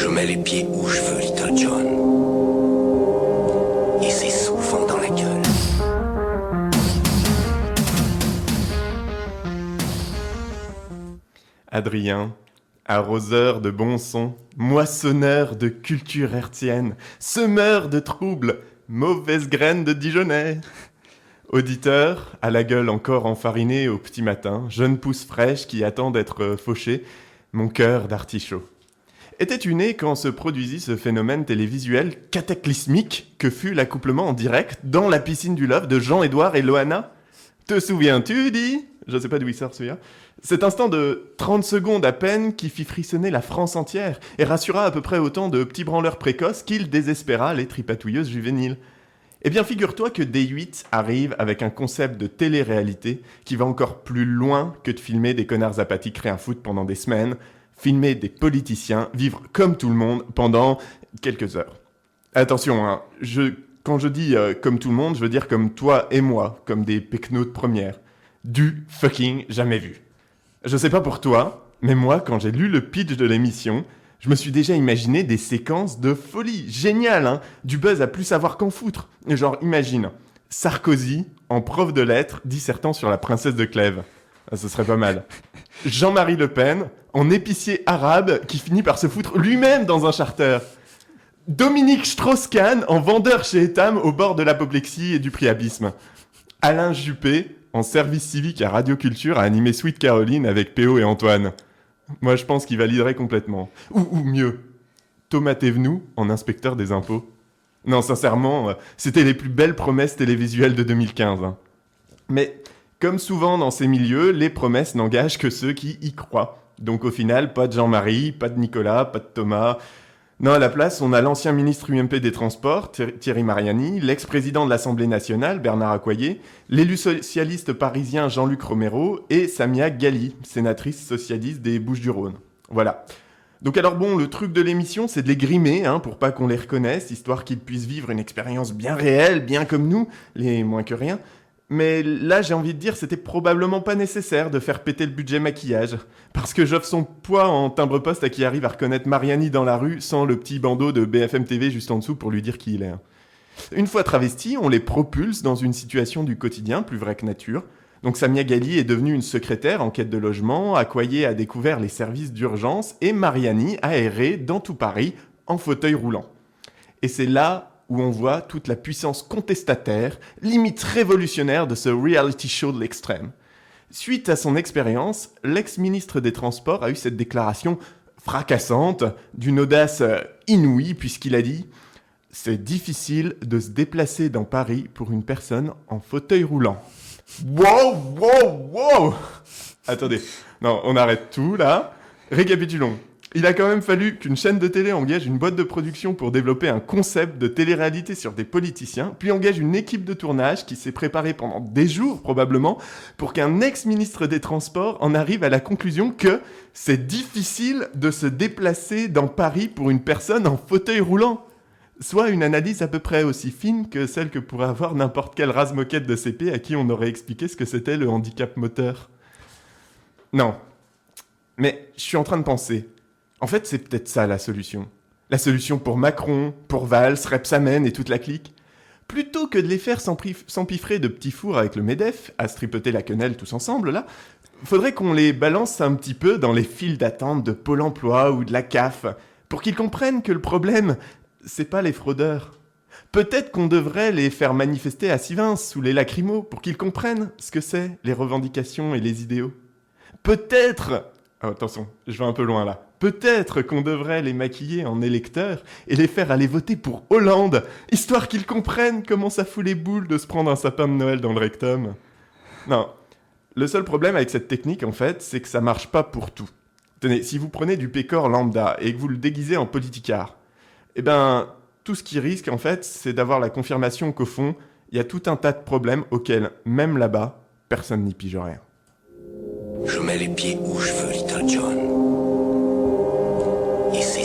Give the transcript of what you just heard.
Je mets les pieds où je veux, Little John. Et c'est souvent dans la gueule. Adrien, arroseur de bons sons, moissonneur de culture hertzienne, semeur de troubles, mauvaise graine de Dijonais. Auditeur, à la gueule encore enfarinée au petit matin, jeune pousse fraîche qui attend d'être fauchée, mon cœur d'artichaut. Étais-tu né quand se produisit ce phénomène télévisuel cataclysmique que fut l'accouplement en direct dans la piscine du Love de Jean-Édouard et Loana? Te souviens-tu, dit? Je sais pas d'où il sort celui-là. Cet instant de 30 secondes à peine qui fit frissonner la France entière et rassura à peu près autant de petits branleurs précoces qu'il désespéra les tripatouilleuses juvéniles. Eh bien, figure-toi que Day8 arrive avec un concept de télé-réalité qui va encore plus loin que de filmer des connards apathiques rien foutre pendant des semaines, filmer des politiciens vivre comme tout le monde pendant quelques heures. Attention, hein, quand je dis comme tout le monde, je veux dire comme toi et moi, comme des pecnos de première. Du fucking jamais vu. Je sais pas pour toi, mais moi, quand j'ai lu le pitch de l'émission, je me suis déjà imaginé des séquences de folie. Génial, hein? Du buzz à plus savoir qu'en foutre. Genre, imagine, Sarkozy, en prof de lettres, dissertant sur la princesse de Clèves. Ah, ce serait pas mal. Jean-Marie Le Pen, en épicier arabe, qui finit par se foutre lui-même dans un charter. Dominique Strauss-Kahn, en vendeur chez Etam, au bord de l'apoplexie et du priabisme. Alain Juppé, en service civique à Radio Culture, a animé Sweet Caroline avec Péo et Antoine. Moi, je pense qu'il validerait complètement. Ou mieux, Thomas Thévenoud en inspecteur des impôts. Non, sincèrement, c'était les plus belles promesses télévisuelles de 2015. Hein. Mais, comme souvent dans ces milieux, les promesses n'engagent que ceux qui y croient. Donc au final, pas de Jean-Marie, pas de Nicolas, pas de Thomas. Non, à la place, on a l'ancien ministre UMP des Transports, Thierry Mariani, l'ex-président de l'Assemblée nationale, Bernard Accoyer, l'élu socialiste parisien Jean-Luc Romero et Samia Ghali, sénatrice socialiste des Bouches-du-Rhône. Voilà. Donc alors bon, le truc de l'émission, c'est de les grimer, hein, pour pas qu'on les reconnaisse, histoire qu'ils puissent vivre une expérience bien réelle, bien comme nous, les moins que rien. Mais là, j'ai envie de dire, c'était probablement pas nécessaire de faire péter le budget maquillage. Parce que j'offre son poids en timbre-poste à qui arrive à reconnaître Mariani dans la rue sans le petit bandeau de BFM TV juste en dessous pour lui dire qui il est. Une fois travestis, on les propulse dans une situation du quotidien plus vraie que nature. Donc Samia Ghali est devenue une secrétaire en quête de logement, Accoyer a découvert les services d'urgence et Mariani a erré dans tout Paris en fauteuil roulant. Et c'est là où on voit toute la puissance contestataire, limite révolutionnaire de ce reality show de l'extrême. Suite à son expérience, l'ex-ministre des Transports a eu cette déclaration fracassante, d'une audace inouïe, puisqu'il a dit « C'est difficile de se déplacer dans Paris pour une personne en fauteuil roulant. » Wow! Attendez, non, on arrête tout là. Récapitulons. Il a quand même fallu qu'une chaîne de télé engage une boîte de production pour développer un concept de télé-réalité sur des politiciens, puis engage une équipe de tournage qui s'est préparée pendant des jours probablement pour qu'un ex-ministre des Transports en arrive à la conclusion que c'est difficile de se déplacer dans Paris pour une personne en fauteuil roulant. Soit une analyse à peu près aussi fine que celle que pourrait avoir n'importe quelle rase-moquette de CP à qui on aurait expliqué ce que c'était le handicap moteur. Non. Mais je suis en train de penser... En fait, c'est peut-être ça la solution. La solution pour Macron, pour Valls, Rebsamen et toute la clique. Plutôt que de les faire s'empiffrer de petits fours avec le MEDEF, à se tripoter la quenelle tous ensemble, là, faudrait qu'on les balance un petit peu dans les files d'attente de Pôle emploi ou de la CAF, pour qu'ils comprennent que le problème, c'est pas les fraudeurs. Peut-être qu'on devrait les faire manifester à Sivins, sous les lacrymos, pour qu'ils comprennent ce que c'est, les revendications et les idéaux. Peut-être... Oh, attention, je vais un peu loin là. Peut-être qu'on devrait les maquiller en électeurs et les faire aller voter pour Hollande, histoire qu'ils comprennent comment ça fout les boules de se prendre un sapin de Noël dans le rectum. Non, le seul problème avec cette technique, en fait, c'est que ça marche pas pour tout. Tenez, si vous prenez du pécor lambda et que vous le déguisez en politicard, eh ben, tout ce qui risque, en fait, c'est d'avoir la confirmation qu'au fond, il y a tout un tas de problèmes auxquels, même là-bas, personne n'y pige rien. Je mets les pieds où je veux, Little John. Et c'est